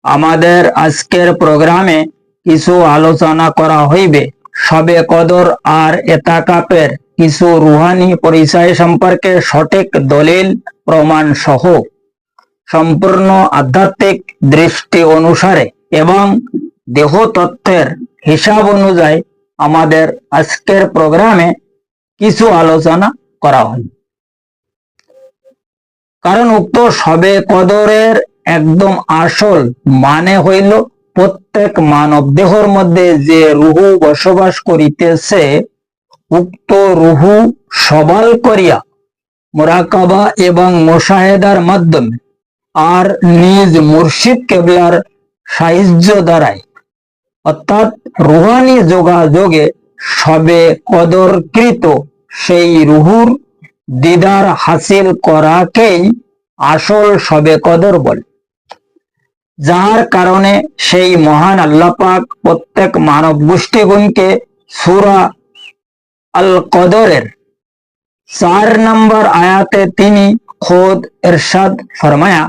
আমাদের আজকের প্রোগ্রামে কিছু আলোচনা করা হইবে শবে কদর আর এতাকাপের কিছু রুহানি পরিচয় সম্পর্কে সঠিক দলিল প্রমাণ সহ সম্পূর্ণ আধ্যাত্মিক দৃষ্টি অনুসারে এবং দেহতত্ত্বের হিসাব অনুযায়ী আমাদের আজকের প্রোগ্রামে কিছু আলোচনা করা হয়। কারণ উক্ত শবে কদরের একদম আসল মানে হইল প্রত্যেক মানব দেহর মধ্যে যে রুহু বসবাস করিতেছে উক্ত রুহু সবাল করিয়া মুরাকাবা এবং মুশাহেদার মাধ্যমে আর নিজ মুর্শিদ কেবলার সাহায্য দ্বারাই অর্থাৎ রুহানি যোগাযোগে শবে কদরকৃত সেই রুহুর দিদার হাসিল করাকেই আসল শবে কদর বলে, যার কারণে সেই মহান আল্লাহ পাক প্রত্যেক মানব গোষ্ঠীগণকে সূরা আল কদরের 4 নম্বর আয়াতে তিনি খোদ ইরশাদ ফরমায়া,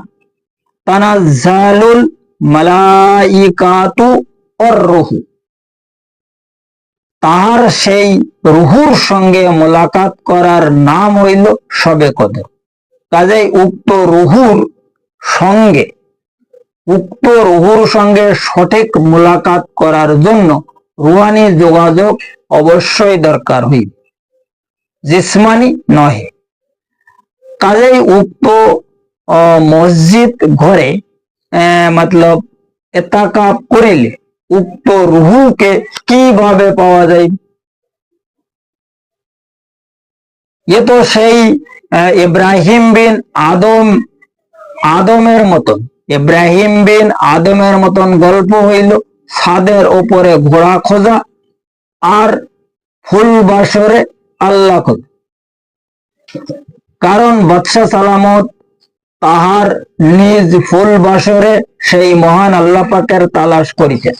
তানাজ্জালুল মালাইকাতু ওয়ার রূহু, তাহার সেই রুহুর সঙ্গে মোলাকাত করার নাম হইল শবে কদর। কাজেই উক্ত রুহুর সঙ্গে সঠিক মোলাকাত করার জন্য রুহানি যোগাযোগ অবশ্যই দরকার হইবে, জিসমানি নহে। কাজেই উক্ত মসজিদ ঘরে মতলব এতাকাপ করিলে উক্ত রুহুকে কিভাবে পাওয়া যায়? এ তো সেই ইব্রাহিম বিন আদমের মতন গল্প হইল, ছাদের ওপরে ঘোড়া খোঁজা আর ফুল বাসরে আল্লাহ খোঁজা। কারণ বাদশাহ সালামত তাহার নিজ ফুল বাসরে সেই মহান আল্লাহ পাকের তালাশ করিতেন।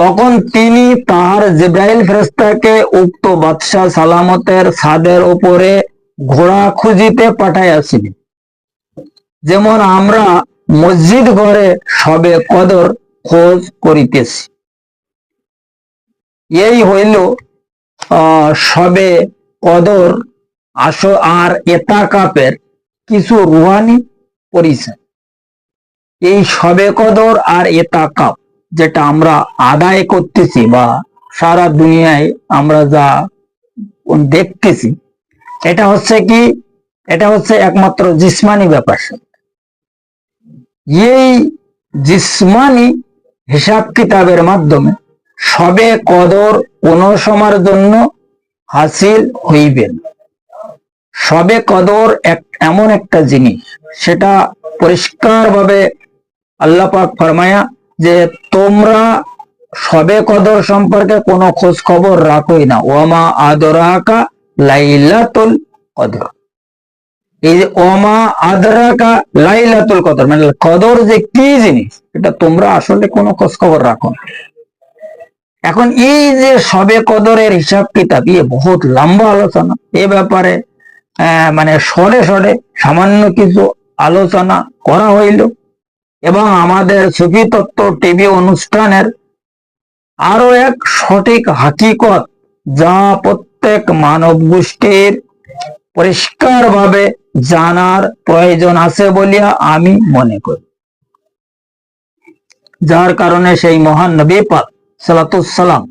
তখন তিনি তাহার জিব্রাইল ফেরেশতাকে উক্ত বাদশাহ সালামতের ছাদের উপরে ঘোড়া খুঁজিতে পাঠাইয়াছিলেন। যেমন আমরা মসজিদ ঘরে শবে কদর খোঁজ করিতেছি, এই হইল শবে কদর আর এতাকাপের কিছু রুহানি পরিচয়। এই শবে কদর আর এতাকাপ যেটা আমরা আদায় করতেছি বা সারা দুনিয়ায় আমরা যা দেখতেছি, এটা হচ্ছে একমাত্র জিসমানি ব্যাপার। এই জিসমানি হিসাব কিতাবের মাধ্যমে শবে কদর কোন সময়ের জন্য হাসিল হইবে না। শবে কদর এমন একটা জিনিস, সেটা পরিষ্কার ভাবে আল্লাহ পাক ফরমায়া যে তোমরা শবে কদর সম্পর্কে কোনো খোঁজ খবর রাখোই না। ওয়ামা আদরাকা লাইলাতুল কদর, এই যে ওয়ামা আদরাকা লাইলাতুল কদর মানে কদর যে কি জিনিস এটা তোমরা আসলে কোনো খোঁজ খবর রাখো না। এখন এই যে শবে কদরের হিসাব কিতাব বহুত লম্বা আলোচনা, এ ব্যাপারে মানে সরে সামান্য কিছু আলোচনা করা হইল এবং আমাদের সুফি তত্ত্ব টিভি অনুষ্ঠানের আরো এক সঠিক হাকিকত যা প্রত্যেক মানব গোষ্ঠীর পরিষ্কারভাবে জানার প্রয়োজন আছে বলিয়া আমি মনে করি। যার কারণে সেই মহান নবী পাক সাল্লাল্লাহু সাল্লাম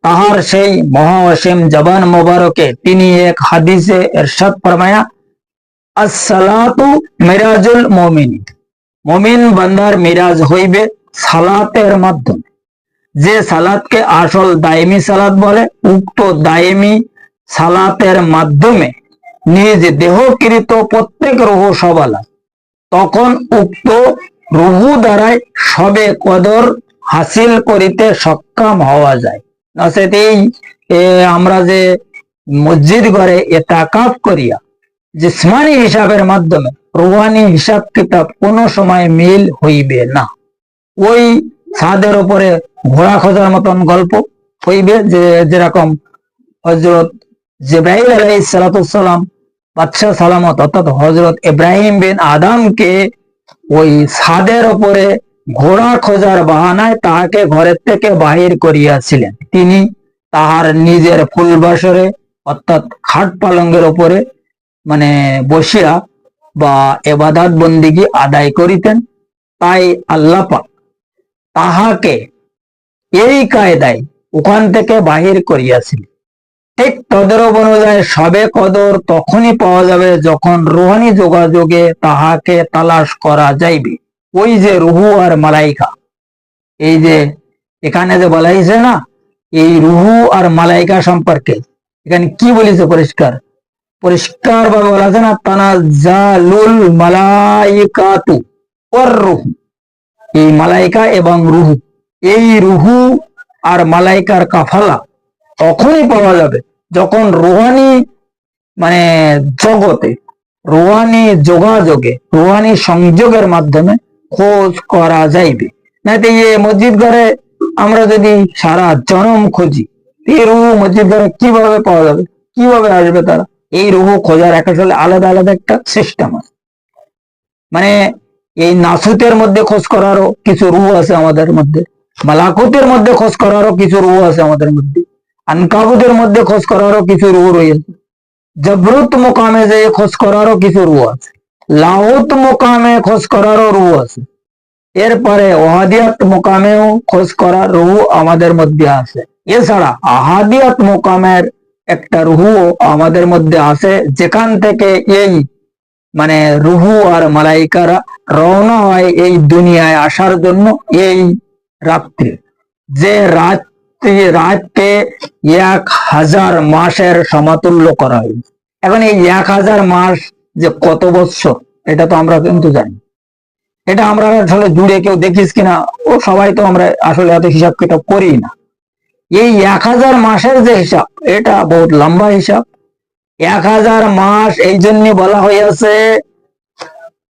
তাহার সেই মহাওয়াসিম জবান মোবারকে তিনি এক হাদিসে ইরশাদ ফরমায়া, আস-সালাতু মিরাজুল মুমিন, মুমিন বান্দার মিরাজ হইবে সালাতের মাধ্যমে। যে সালাতকে আসল দায়েমি সালাত বলে, উক্ত দায়েমি সালাতের মাধ্যমে নিজ দেহকৃত প্রত্যেক রুহু সবালা, তখন উক্ত রুহু দ্বারাই শবে কদর হাসিল করিতে সক্ষম হওয়া যায়। নচেত আমরা যে মসজিদ ঘরে এতাকাফ করিয়া জিসমানি হিসাবের মাধ্যমে রুহানি হিসাব কিতাব কোনো সময় মিল হইবে না। ওই ছাদের উপরে ঘোড়া খোঁজার মতন গল্প হইবে, যে যেরকম হযরত জিবরাইল আলাইহিস সালাম বাদশাহ সালামত অর্থাৎ হযরত ইব্রাহিম বিন আদমকে ওই ছাদের উপরে ঘোড়া খোঁজার বাহানায় তাহাকে ঘরের থেকে বাহির করিয়াছিলেন। তিনি তাহার নিজের ফুলবাসরে অর্থাৎ খাট পালঙ্গের উপরে মানে বসিয়া বা এবাদত বন্দিগি আদায় করিতেন। তাই আল্লাহ পাক তাহাকে এই কায়দায় ওখান থেকে বাহির করিয়াছিলেন। ঠিক তদরূপ অনুযায়ী সবে কদর তখনই পাওয়া যাবে যখন রুহানি যোগাযোগে তাহাকে তালাশ করা যাইবে। ওই যে রুহু আর মালাইকা, এই যে এখানে যে বলা হয়েছে না, এই রুহু আর মালাইকা সম্পর্কে এখানে কি বলেছে পরিষ্কার পরিষ্কার ভাবে বলা আছে না, তানাজ্জালুল মালাইকাতু ওয়ার রুহু, এই মালাইকা এবং রুহু, এই রুহু আর মালাইকার কাফালা তখনই পাওয়া যাবে যখন রুহানি মানে জগতে রুহানি যোগাযোগে রুহানি সংযোগের মাধ্যমে খোঁজ করা যাইবে। না তো মসজিদ ঘরে আমরা যদি সারা জনম খুঁজি, এই রুহু মসজিদ ঘরে কিভাবে পাওয়া যাবে, কিভাবে আসবে তারা? এই রুহু খোঁজার আসলে আলাদা আলাদা একটা সিস্টেম আছে। মানে এই নাসুতের মধ্যে খোঁজ করারও কিছু রুহু আছে আমাদের মধ্যে, মালাকুতের মধ্যে খোঁজ করারও কিছু রুহু আছে আমাদের মধ্যে, আনকাবুতের মধ্যে খোঁজ করারও কিছু রুহু রয়েছে, জবরুত মোকামে যে খোঁজ করারও কিছু রুহু আছে, লাহুত মোকামে খোঁজ করারও রুহু আছে, এরপরে ওহাদিয়াত মোকামেও খোঁজ করার রুহু আমাদের মধ্যে আছে। এছাড়া আহাদিয়াত মোকামের একটা রুহু আমাদের মধ্যে আছে, যেখান থেকে এই মানে রুহু আর মালাইকারা রওনা হয় এই দুনিয়ায় আসার জন্য। এই রাত্রি যে রাতকে 1000 মাসের সমাতুল্য করা হয়েছে। এখন এই 1000 মাস যে কত বৎসর এটা তো আমরা কিন্তু জানি, এটা আমরা আসলে জুড়ে কেউ দেখিস কিনা, ও সবাই তো আমরা আসলে এত হিসাব কিতাব করি না। এই 1000 মাসের যে হিসাব, এটা বহুত লম্বা হিসাব। 1000 মাস এই জন্য বলা হয়েছে,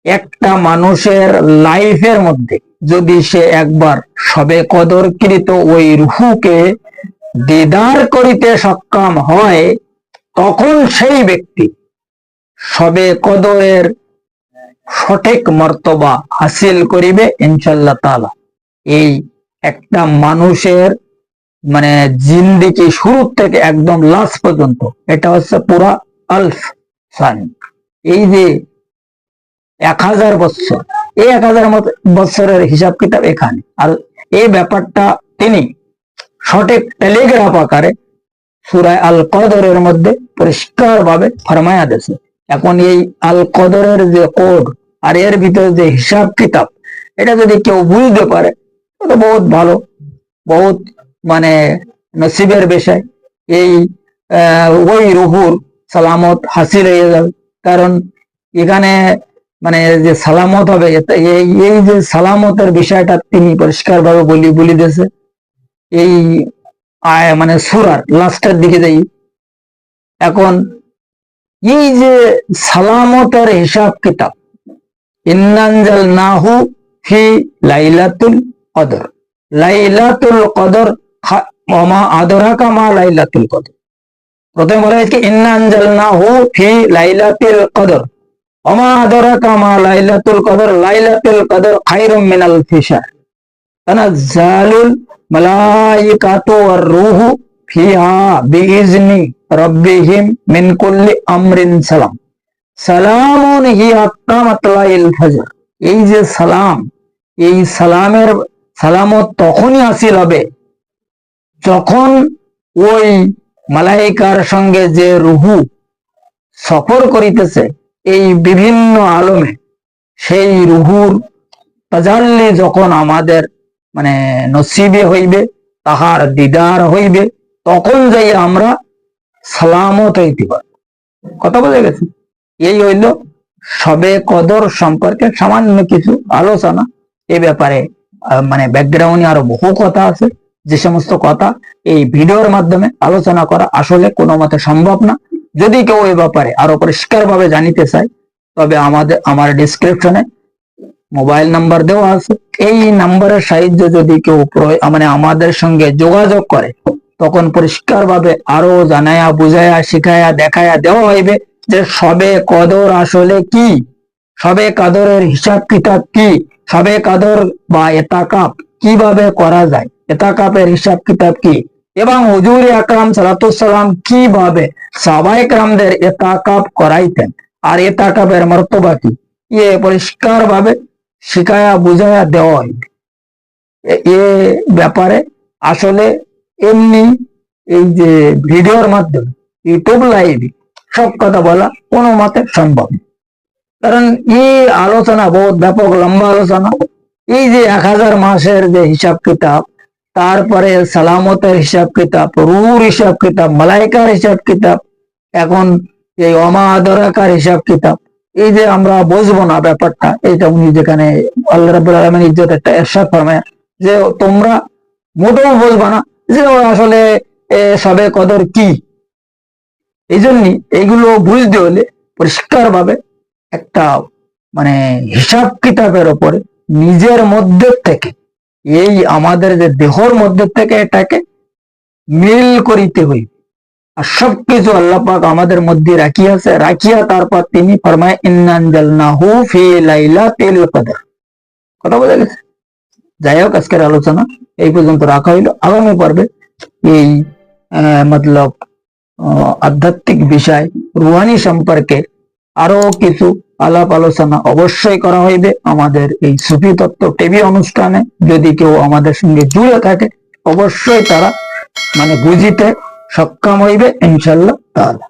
একটা মানুষের লাইফের মধ্যে যদি সে একবার সবে কদরকৃত ওই রুহুকে দিদার করিতে সক্ষম হয়, তখন সেই ব্যক্তি সবে কদরের সঠিক মর্তবা হাসিল করিবে ইনশাআল্লাহ তাআলা। এই একটা মানুষের মানে জিন্দেগি শুরু থেকে একদম লাস্ট পর্যন্ত, এটা হচ্ছে পুরা আলফ সানি, এই যে 1000 বছর, এই 1000 বছরের হিসাব কিতাব এখানে। আর এই ব্যাপারটা তিনি সঠিক টেলিগ্রাফ আকারে সূরা আল কদরের মধ্যে পরিষ্কার ভাবে ফরমায়া দিয়েছে। এখন এই আল কদরের যে কোড আর এর ভিতরে যে হিসাব কিতাব, এটা যদি কেউ বুঝতে পারে তো বহুত ভালো, বহুত মানে নসিবের বিষয়। এই ওই রুহুর সালামত হাসিল হয়ে যাবে, কারণ এখানে মানে যে সালামত হবে, এই যে সালামতের বিষয়টা তিনি পরিষ্কার ভাবে বলি দিয়েছে। এই মানে সূরার লাস্টের দিকে যাই, এখন এই যে সালামতের হিসাব কিতাব, ইন্নানজালনাহু ফি লাইলাতুল কদর, লাইলাতুল কদর ওয়া মা আদরাকা মা লাইলাতুল কদর। প্রথমে বলা হয়েছে ইন্নানজালনাহু ফি লাইলাতুল কদর ওয়া মা আদরাকা মা লাইলাতুল কদর, লাইলাতুল কদর খায়রুম মিন আলফি শাহর, তানাজ্জালুল মালাইকাতু ওয়ার রূহু ফিহা বিইজনি রাব্বিহিম মিন কুল্লি আমরিন সালাম, সালামুন হিয়া হাত্তা মাতলাইল ফজর। এই যে সালাম, এই সালামের সালামত তখনই হাসিল হবে যখন ওই মালাইকার সঙ্গে যে রুহু সফর করিতেছে এই বিভিন্ন আলমে, সেই রুহুর তাজাল্লি যখন আমাদের মানে নসিবে হইবে, তাহার দিদার হইবে, তখন যাই আমরা সালামত হইতে পারব। কথা বোঝা গেছে? এই হইল সবে কদর সম্পর্কে সামান্য কিছু আলোচনা। এ ব্যাপারে মানে ব্যাকগ্রাউন্ডে আরো বহু কথা আছে, যে সমস্ত কথা এই ভিডিওর মাধ্যমে আলোচনা করা আসলে কোনো মতে সম্ভব না। যদি কেউ এ ব্যাপারে আরো পরিষ্কার ভাবে জানিতে চায়, তবে আমার ডেসক্রিপশনে মোবাইল নাম্বার দেওয়া আছে। এই নাম্বারের সাহায্যে যদি কেউ মানে আমাদের সঙ্গে যোগাযোগ করে, তখন পরিষ্কার ভাবে আরো জানায়া বুঝায়া শিখায়া দেখায়া দেওয়া হইবে যে সবে কদর আসলে কি, সবে কদরের হিসাব কিতাব কি, সবে কদর বা এতাকাপ কিভাবে করা যায়, এতাকাপের হিসাব কিতাব কি, এবং হুজুর আকরাম সালাতুসাল্লাম কিভাবে সাহাবায়ে কেরামদের এতাকাপ করাইতেন, আর এতাকাপের মর্তবা কি, এ পরিষ্কার ভাবে শিখায়া বুঝায়া দেওয়া হয়। এ ব্যাপারে আসলে এমনি এই যে ভিডিওর মাধ্যমে ইউটিউব লাইভে সব কথা বলা কোনো মতে সম্ভব না। কারণ এই আলোচনা বহুত ব্যাপক লম্বা আলোচনা। এই যে 1000 মাসের যে হিসাব কিতাব, তারপরে সালামতের হিসাব কিতাব, রুর হিসাব কিতাব, মালাইকার হিসাব কিতাব, এখন এই অমা আদরাকার হিসাব কিতাব, এই যে আমরা বুঝবো না ব্যাপারটা, এটা উনি যেখানে আল্লাহ রাব্বুল আলামিন ইজ্জত একটা ইরশাদ ফরমায় যে তোমরা মোটেও বুঝবা না যে আসলে সবে কদর কি। এই জন্য এইগুলো বুঝতে হলে পরিষ্কার ভাবে একটা মানে হিসাব কিতাবের উপরে নিজের মধ্যে থেকে, এই আমাদের যে দেহর মধ্যে থেকে এটাকে মিল করিতে হইবে। আর সবকিছু আল্লাহ পাক আমাদের মধ্যে রাখিয়া তারপর তিনি ফরমায় ইন্না আনজালনাহু ফি লাইলাতিল কদর। কথা বোঝা গেছে? যাই হোক, আজকের আলোচনা এই পর্যন্ত রাখা হইল। আগামী পর্বে এই মতলব আধ্যাত্মিক বিষয় রুহানি সম্পর্কে আরো কিছু আলাপ আলোচনা অবশ্যই করা হইবে আমাদের এই সুফি তত্ত্ব টিভি অনুষ্ঠানে। যদি কেউ আমাদের সঙ্গে জুড়ে থাকে অবশ্যই তারা বুঝিতে সক্ষম হইবে ইনশাআল্লাহ তাআলা।